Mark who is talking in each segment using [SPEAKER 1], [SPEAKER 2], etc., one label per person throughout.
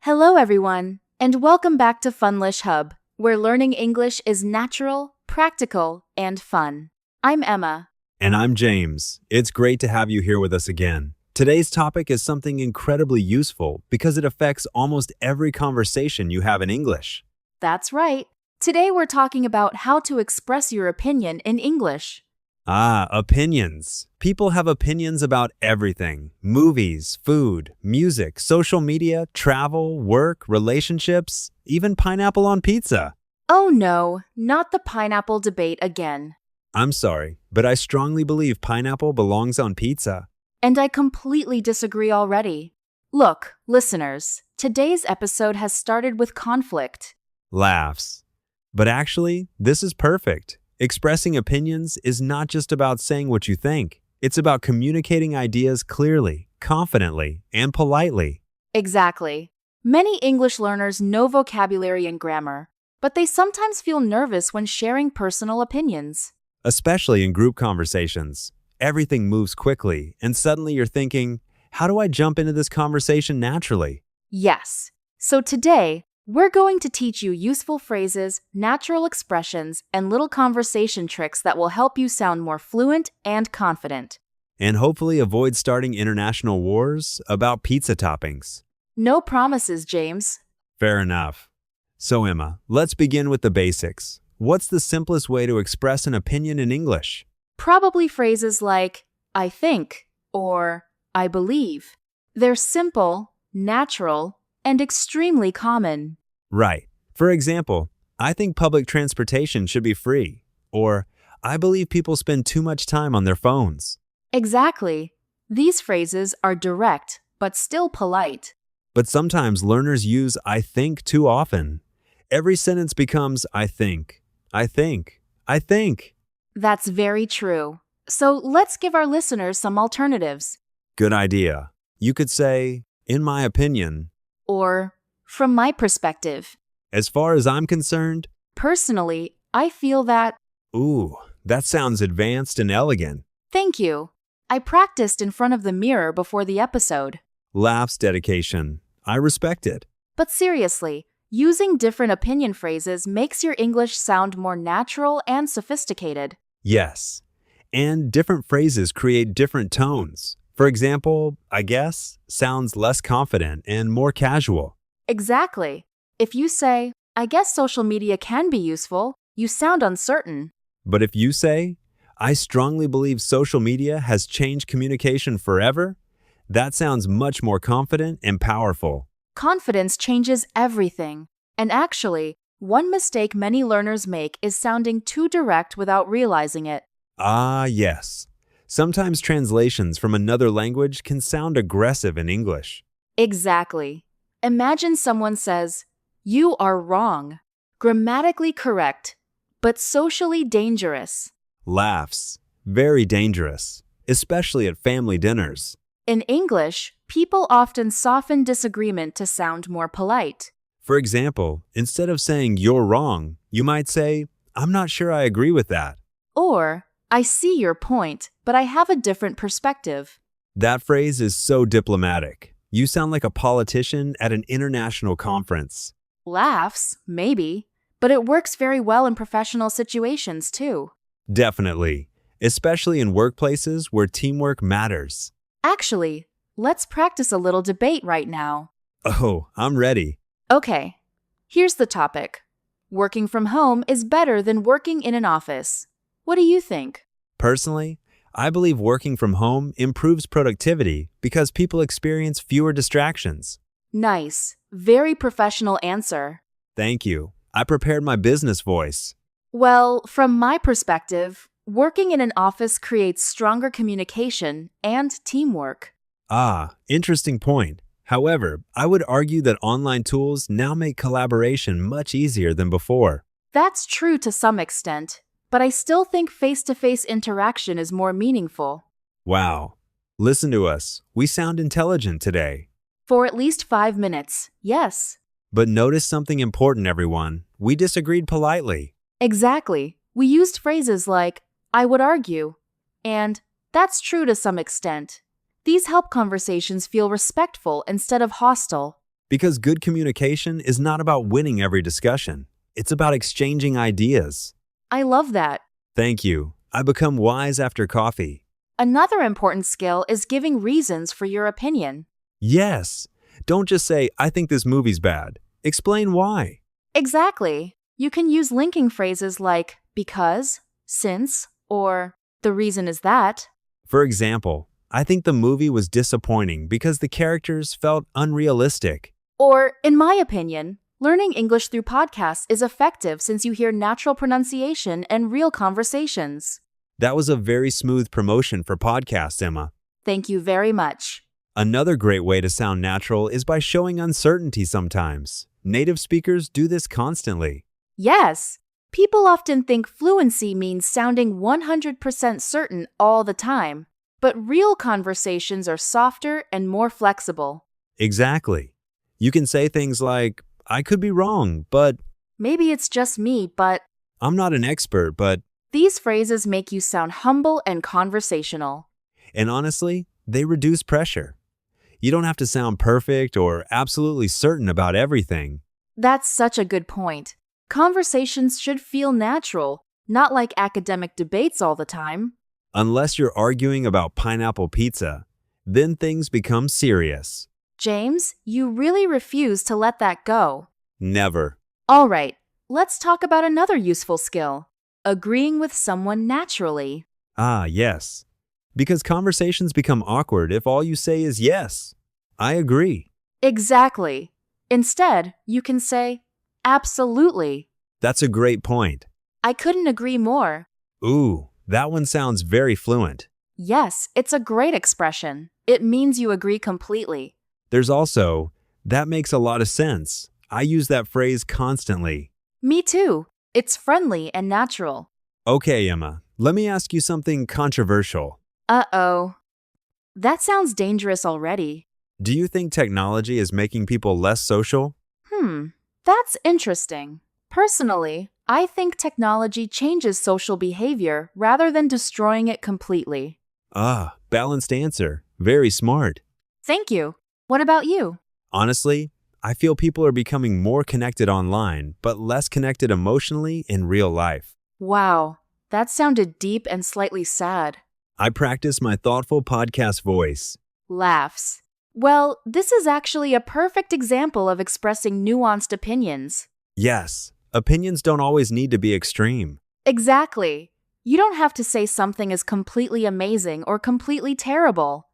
[SPEAKER 1] Hello, everyone, and welcome back to Funlish Hub, where learning English is natural, practical, and fun. I'm Emma.
[SPEAKER 2] And I'm James. It's great to have you here with us again. Today's topic is something incredibly useful because it affects almost every conversation you have in English.
[SPEAKER 1] That's right. Today we're talking about how to express your opinion in English.
[SPEAKER 2] Opinions. People have opinions about everything. Movies, food, music, social media, travel, work, relationships, even pineapple on pizza.
[SPEAKER 1] Oh no, not the pineapple debate again.
[SPEAKER 2] I'm sorry, but I strongly believe pineapple belongs on pizza.
[SPEAKER 1] And I completely disagree already. Look, listeners, today's episode has started with conflict.
[SPEAKER 2] Laughs. But actually, this is perfect. Expressing opinions is not just about saying what you think. It's about communicating ideas clearly, confidently, and politely.
[SPEAKER 1] Exactly. Many English learners know vocabulary and grammar, but they sometimes feel nervous when sharing personal opinions.
[SPEAKER 2] Especially in group conversations. Everything moves quickly, and suddenly you're thinking, how do I jump into this conversation naturally?
[SPEAKER 1] Yes. So today, we're going to teach you useful phrases, natural expressions, and little conversation tricks that will help you sound more fluent and confident.
[SPEAKER 2] And hopefully avoid starting international wars about pizza toppings.
[SPEAKER 1] No promises, James.
[SPEAKER 2] Fair enough. So Emma, let's begin with the basics. What's the simplest way to express an opinion in English?
[SPEAKER 1] Probably phrases like, I think, or I believe. They're simple, natural, and extremely common.
[SPEAKER 2] Right. For example, I think public transportation should be free. Or, I believe people spend too much time on their phones.
[SPEAKER 1] Exactly. These phrases are direct, but still polite.
[SPEAKER 2] But sometimes learners use I think too often. Every sentence becomes I think, I think, I think.
[SPEAKER 1] That's very true. So let's give our listeners some alternatives.
[SPEAKER 2] Good idea. You could say, in my opinion.
[SPEAKER 1] Or, from my perspective.
[SPEAKER 2] As far as I'm concerned.
[SPEAKER 1] Personally, I feel that.
[SPEAKER 2] Ooh, that sounds advanced and elegant.
[SPEAKER 1] Thank you. I practiced in front of the mirror before the episode.
[SPEAKER 2] Laughs dedication. I respect it.
[SPEAKER 1] But seriously, using different opinion phrases makes your English sound more natural and sophisticated.
[SPEAKER 2] Yes. And different phrases create different tones. For example, I guess sounds less confident and more casual.
[SPEAKER 1] Exactly. If you say, I guess social media can be useful, you sound uncertain.
[SPEAKER 2] But if you say, I strongly believe social media has changed communication forever, that sounds much more confident and powerful.
[SPEAKER 1] Confidence changes everything. And actually, one mistake many learners make is sounding too direct without realizing it.
[SPEAKER 2] Yes. Sometimes translations from another language can sound aggressive in English.
[SPEAKER 1] Exactly. Imagine someone says, you are wrong, grammatically correct, but socially dangerous.
[SPEAKER 2] Laughs. Very dangerous, especially at family dinners.
[SPEAKER 1] In English, people often soften disagreement to sound more polite.
[SPEAKER 2] For example, instead of saying you're wrong, you might say, I'm not sure I agree with that.
[SPEAKER 1] Or, I see your point, but I have a different perspective.
[SPEAKER 2] That phrase is so diplomatic. You sound like a politician at an international conference.
[SPEAKER 1] Laughs, maybe, but it works very well in professional situations too.
[SPEAKER 2] Definitely, especially in workplaces where teamwork matters.
[SPEAKER 1] Actually, let's practice a little debate right now.
[SPEAKER 2] Oh, I'm ready.
[SPEAKER 1] Okay, here's the topic. Working from home is better than working in an office. What do you think?
[SPEAKER 2] Personally, I believe working from home improves productivity because people experience fewer distractions.
[SPEAKER 1] Nice. Very professional answer.
[SPEAKER 2] Thank you. I prepared my business voice.
[SPEAKER 1] Well, from my perspective, working in an office creates stronger communication and teamwork.
[SPEAKER 2] Interesting point. However, I would argue that online tools now make collaboration much easier than before.
[SPEAKER 1] That's true to some extent, but I still think face-to-face interaction is more meaningful.
[SPEAKER 2] Wow. Listen to us. We sound intelligent today.
[SPEAKER 1] For at least 5 minutes, yes.
[SPEAKER 2] But notice something important, everyone. We disagreed politely.
[SPEAKER 1] Exactly. We used phrases like, I would argue, and that's true to some extent. These help conversations feel respectful instead of hostile.
[SPEAKER 2] Because good communication is not about winning every discussion. It's about exchanging ideas.
[SPEAKER 1] I love that.
[SPEAKER 2] Thank you. I become wise after coffee.
[SPEAKER 1] Another important skill is giving reasons for your opinion.
[SPEAKER 2] Yes. Don't just say, I think this movie's bad. Explain why.
[SPEAKER 1] Exactly. You can use linking phrases like because, since, or the reason is that.
[SPEAKER 2] For example, I think the movie was disappointing because the characters felt unrealistic.
[SPEAKER 1] Or, in my opinion, learning English through podcasts is effective since you hear natural pronunciation and real conversations.
[SPEAKER 2] That was a very smooth promotion for podcasts, Emma.
[SPEAKER 1] Thank you very much.
[SPEAKER 2] Another great way to sound natural is by showing uncertainty sometimes. Native speakers do this constantly.
[SPEAKER 1] Yes, people often think fluency means sounding 100% certain all the time, but real conversations are softer and more flexible.
[SPEAKER 2] Exactly. You can say things like, I could be wrong, but
[SPEAKER 1] Maybe it's just me, but
[SPEAKER 2] I'm not an expert, but,
[SPEAKER 1] these phrases make you sound humble and conversational.
[SPEAKER 2] and honestly, they reduce pressure. You don't have to sound perfect or absolutely certain about everything.
[SPEAKER 1] That's such a good point. Conversations should feel natural, not like academic debates all the time.
[SPEAKER 2] Unless you're arguing about pineapple pizza, then things become serious.
[SPEAKER 1] James, you really refuse to let that go.
[SPEAKER 2] Never.
[SPEAKER 1] All right, let's talk about another useful skill: agreeing with someone naturally.
[SPEAKER 2] Ah, yes. Because conversations become awkward if all you say is yes. I agree.
[SPEAKER 1] Exactly. Instead, you can say, absolutely.
[SPEAKER 2] That's a great point.
[SPEAKER 1] I couldn't agree more.
[SPEAKER 2] Ooh, that one sounds very fluent.
[SPEAKER 1] Yes, it's a great expression. It means you agree completely.
[SPEAKER 2] There's also, that makes a lot of sense. I use that phrase constantly.
[SPEAKER 1] Me too. It's friendly and natural.
[SPEAKER 2] Okay, Emma, let me ask you something controversial.
[SPEAKER 1] Uh-oh. That sounds dangerous already.
[SPEAKER 2] Do you think technology is making people less social?
[SPEAKER 1] That's interesting. Personally, I think technology changes social behavior rather than destroying it completely.
[SPEAKER 2] Ah, balanced answer. Very smart.
[SPEAKER 1] Thank you. What about you?
[SPEAKER 2] Honestly, I feel people are becoming more connected online, but less connected emotionally in real life.
[SPEAKER 1] Wow, that sounded deep and slightly sad.
[SPEAKER 2] I practice my thoughtful podcast voice.
[SPEAKER 1] Laughs. Well, this is actually a perfect example of expressing nuanced opinions.
[SPEAKER 2] Yes, opinions don't always need to be extreme.
[SPEAKER 1] Exactly. You don't have to say something is completely amazing or completely terrible.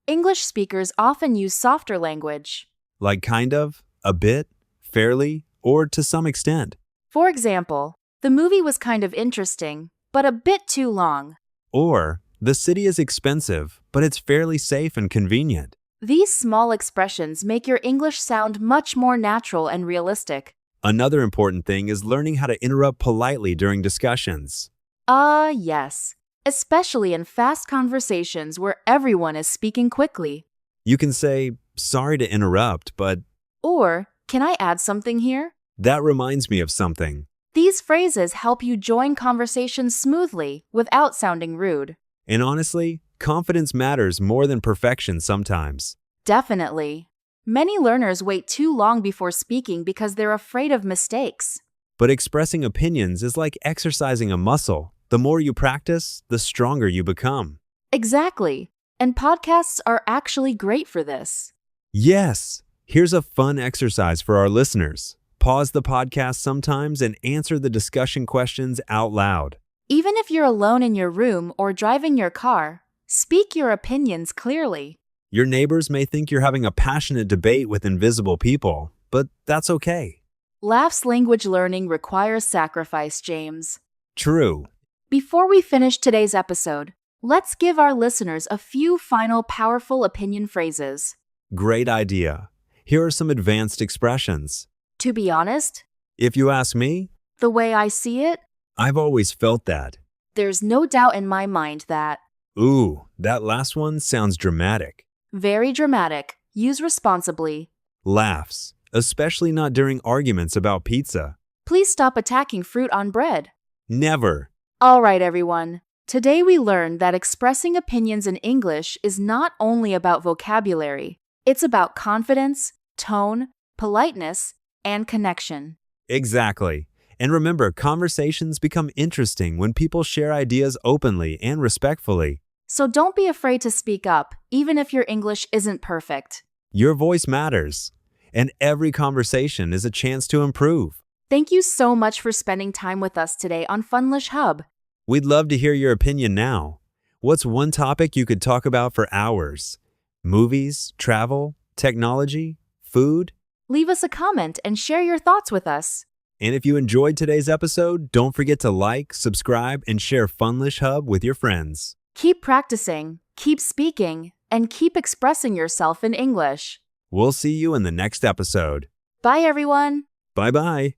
[SPEAKER 1] English speakers often use softer language.
[SPEAKER 2] Like kind of, a bit, fairly, or to some extent.
[SPEAKER 1] For example, the movie was kind of interesting, but a bit too long.
[SPEAKER 2] Or, the city is expensive, but it's fairly safe and convenient.
[SPEAKER 1] These small expressions make your English sound much more natural and realistic.
[SPEAKER 2] Another important thing is learning how to interrupt politely during discussions.
[SPEAKER 1] Yes. Especially in fast conversations where everyone is speaking quickly.
[SPEAKER 2] You can say, sorry to interrupt, but
[SPEAKER 1] Or, can I add something here?
[SPEAKER 2] that reminds me of something.
[SPEAKER 1] These phrases help you join conversations smoothly without sounding rude.
[SPEAKER 2] And honestly, confidence matters more than perfection sometimes.
[SPEAKER 1] Definitely. Many learners wait too long before speaking because they're afraid of mistakes.
[SPEAKER 2] But expressing opinions is like exercising a muscle. The more you practice, the stronger you become.
[SPEAKER 1] Exactly. And podcasts are actually great for this.
[SPEAKER 2] Yes! Here's a fun exercise for our listeners. Pause the podcast sometimes and answer the discussion questions out loud.
[SPEAKER 1] Even if you're alone in your room or driving your car, speak your opinions clearly.
[SPEAKER 2] Your neighbors may think you're having a passionate debate with invisible people, but that's okay.
[SPEAKER 1] Laughs language learning requires sacrifice, James.
[SPEAKER 2] True.
[SPEAKER 1] Before we finish today's episode, let's give our listeners a few final powerful opinion phrases.
[SPEAKER 2] Great idea. Here are some advanced expressions.
[SPEAKER 1] To be honest,
[SPEAKER 2] If you ask me,
[SPEAKER 1] the way I see it,
[SPEAKER 2] I've always felt that.
[SPEAKER 1] there's no doubt in my mind that.
[SPEAKER 2] Ooh, that last one sounds dramatic.
[SPEAKER 1] Very dramatic. Use responsibly.
[SPEAKER 2] Laughs, especially not during arguments about pizza.
[SPEAKER 1] Please stop attacking fruit on bread.
[SPEAKER 2] Never.
[SPEAKER 1] All right, everyone. Today we learned that expressing opinions in English is not only about vocabulary, it's about confidence, tone, politeness, and connection.
[SPEAKER 2] Exactly. And remember, conversations become interesting when people share ideas openly and respectfully.
[SPEAKER 1] So don't be afraid to speak up, even if your English isn't perfect.
[SPEAKER 2] Your voice matters, and every conversation is a chance to improve.
[SPEAKER 1] Thank you so much for spending time with us today on Funlish Hub.
[SPEAKER 2] We'd love to hear your opinion now. What's one topic you could talk about for hours? Movies, travel, technology, food?
[SPEAKER 1] Leave us a comment and share your thoughts with us.
[SPEAKER 2] And if you enjoyed today's episode, don't forget to like, subscribe, and share Funlish Hub with your friends.
[SPEAKER 1] Keep practicing, keep speaking, and keep expressing yourself in English.
[SPEAKER 2] We'll see you in the next episode.
[SPEAKER 1] Bye, everyone.
[SPEAKER 2] Bye-bye.